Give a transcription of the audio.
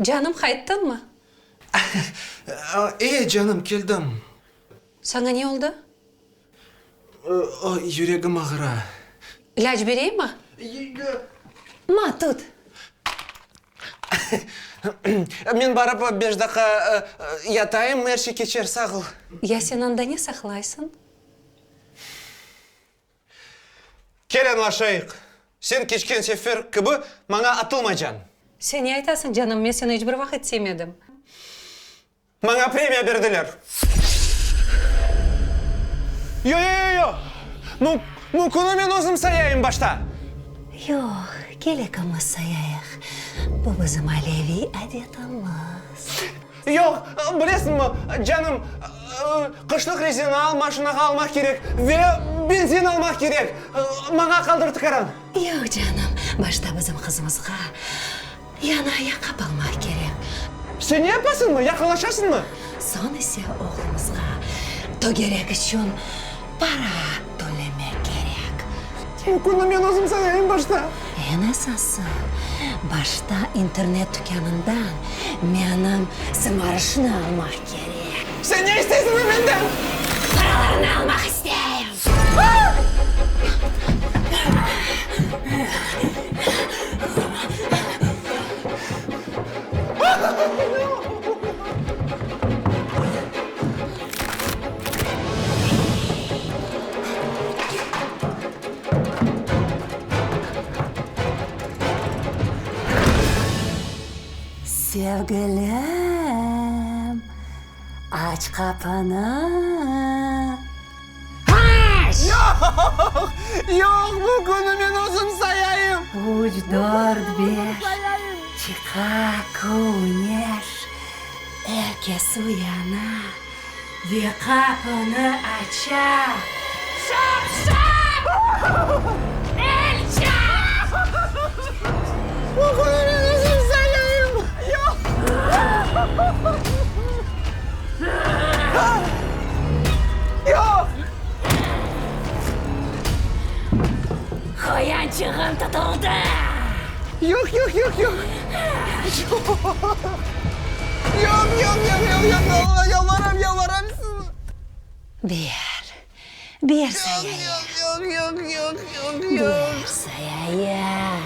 Canım kayıttın mı? Canım geldim. Sana ne oldu? Yüreğim ağrı. İlaç vereyim mi? Ma tut. Ben barıp 5 dakika yatayım, her şey geçer, sağ ol. Ya sen anda ne saklaysın? Kelen aşağıyık. Sen keçken sefer gibi bana atılmayacaksın. Sen ne aytasın canım? Ben seni hiçbir vakit sevmedim. Bana premiya verdiler. Yo. Mumkunu ben özüm sayayım başta. Yok, gerek ama sayayak. Bu bizim Alevi adetimiz. Yok, bilirsin mi canım, kışlık rezini maşına almak gerek ve benzin almak gerek. Bana kaldırdı karan. Yok canım, başta bizim kızımızga yanaya kapalmak gerek. Sen ne yapasın mı? Yakınlaşasın mı? Son ise oğlumuzga to gerek için para tölemek gerek. Mumkunu ben özüm sayayım başta. En esası, başta internet dükkanından benim simarişini almak gerek. Sen ne istiyorsun benden? Paralarını almak isteyeyim. Sevgilim, aç kapını. Yok, mumkunu ben özüm sayayım. 3, 4, 5. Çıkar güneş. Herkes uyanar. Ve kapını açar. Şap şap! Elçap! Mumkunu ben özüm sayayım. Yok. Yok. Koyancığım tutuldu. Yok. Yok. Yalvarırım. Bir sayayım. Yok. Bir sayayım.